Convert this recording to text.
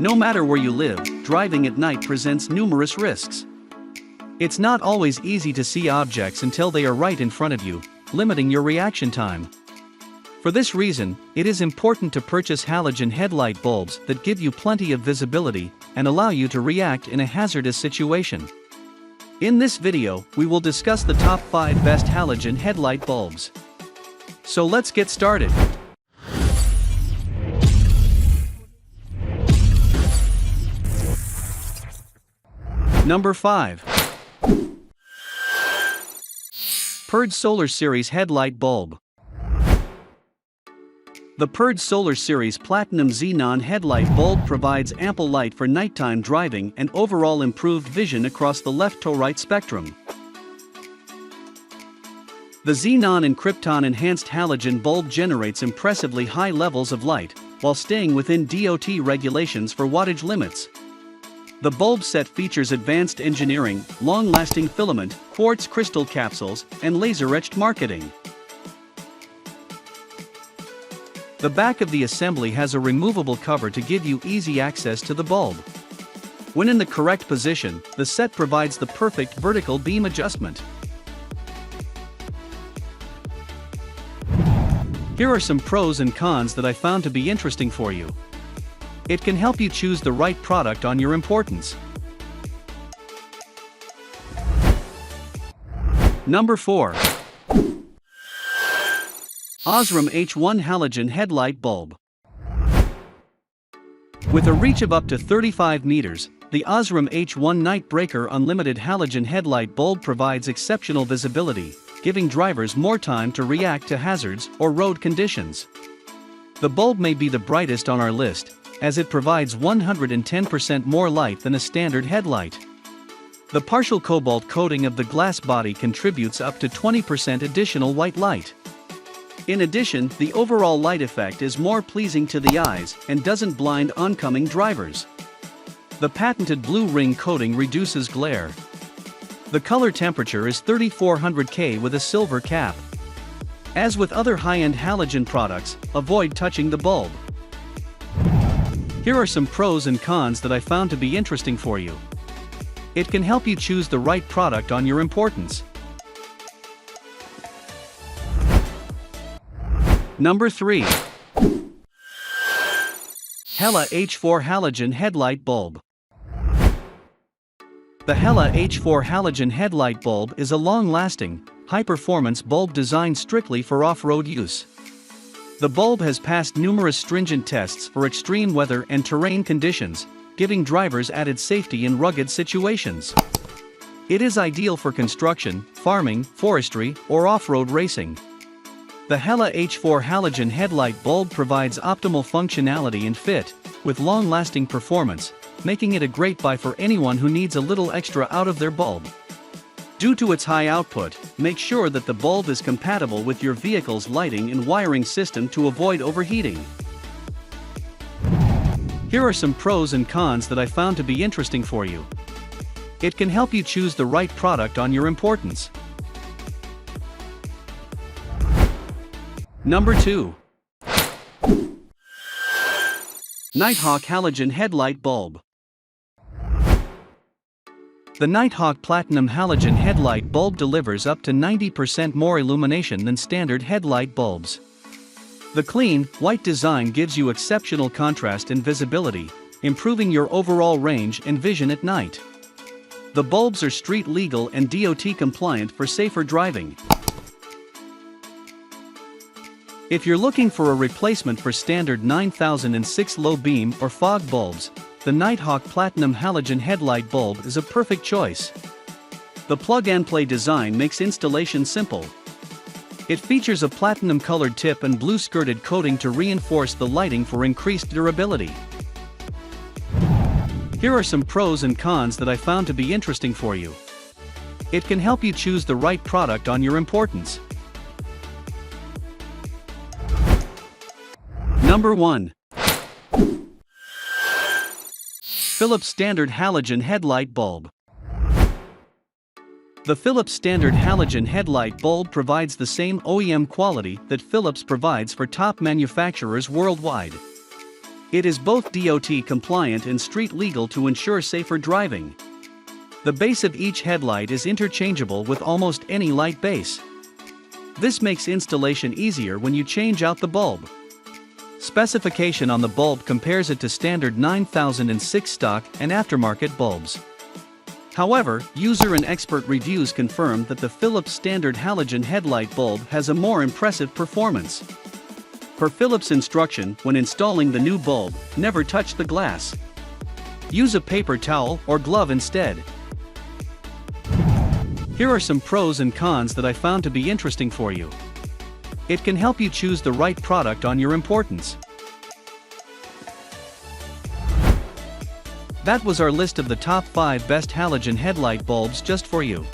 No matter where you live, driving at night presents numerous risks. It's not always easy to see objects until they are right in front of you, limiting your reaction time. For this reason, it is important to purchase halogen headlight bulbs that give you plenty of visibility and allow you to react in a hazardous situation. In this video, we will discuss the top 5 best halogen headlight bulbs. So let's get started. Number 5. PERDE Solar Series Headlight Bulb. The PERDE Solar Series Platinum Xenon Headlight Bulb provides ample light for nighttime driving and overall improved vision across the left-to-right spectrum. The xenon and krypton enhanced halogen bulb generates impressively high levels of light, while staying within DOT regulations for wattage limits. The bulb set features advanced engineering, long-lasting filament, quartz crystal capsules, and laser-etched marketing. The back of the assembly has a removable cover to give you easy access to the bulb. When in the correct position, the set provides the perfect vertical beam adjustment. Here are some pros and cons that I found to be interesting for you. It can help you choose the right product on your importance. Number 4. OSRAM H1 Halogen Headlight Bulb. With a reach of up to 35 meters, the OSRAM H1 Night Breaker Unlimited Halogen Headlight Bulb provides exceptional visibility, giving drivers more time to react to hazards or road conditions. The bulb may be the brightest on our list, as it provides 110% more light than a standard headlight. The partial cobalt coating of the glass body contributes up to 20% additional white light. In addition, the overall light effect is more pleasing to the eyes and doesn't blind oncoming drivers. The patented blue ring coating reduces glare. The color temperature is 3400 K with a silver cap. As with other high-end halogen products, avoid touching the bulb. Here are some pros and cons that I found to be interesting for you. It can help you choose the right product on your importance. Number 3. Hella H4 Halogen Headlight Bulb. The Hella H4 Halogen Headlight Bulb is a long-lasting, high-performance bulb designed strictly for off-road use. The bulb has passed numerous stringent tests for extreme weather and terrain conditions, giving drivers added safety in rugged situations. It is ideal for construction, farming, forestry, or off-road racing. The Hella H4 Halogen Headlight Bulb provides optimal functionality and fit, with long-lasting performance, making it a great buy for anyone who needs a little extra out of their bulb. Due to its high output, make sure that the bulb is compatible with your vehicle's lighting and wiring system to avoid overheating. Here are some pros and cons that I found to be interesting for you. It can help you choose the right product on your importance. Number 2. Nighthawk Halogen Headlight Bulb. The Nighthawk Platinum Halogen Headlight Bulb delivers up to 90% more illumination than standard headlight bulbs. The clean, white design gives you exceptional contrast and visibility, improving your overall range and vision at night. The bulbs are street legal and DOT compliant for safer driving. If you're looking for a replacement for standard 9006 low beam or fog bulbs, the Nighthawk Platinum Halogen Headlight Bulb is a perfect choice. The plug-and-play design makes installation simple. It features a platinum-colored tip and blue-skirted coating to reinforce the lighting for increased durability. Here are some pros and cons that I found to be interesting for you. It can help you choose the right product on your importance. Number 1. Philips Standard Halogen Headlight Bulb. The Philips Standard Halogen Headlight Bulb provides the same OEM quality that Philips provides for top manufacturers worldwide. It is both DOT compliant and street legal to ensure safer driving. The base of each headlight is interchangeable with almost any light base. This makes installation easier when you change out the bulb. Specification on the bulb compares it to standard 9006 stock and aftermarket bulbs. However, user and expert reviews confirm that the Philips standard halogen headlight bulb has a more impressive performance. Per Philips instruction, when installing the new bulb, never touch the glass. Use a paper towel or glove instead. Here are some pros and cons that I found to be interesting for you. It can help you choose the right product on your importance. That was our list of the top 5 best halogen headlight bulbs just for you.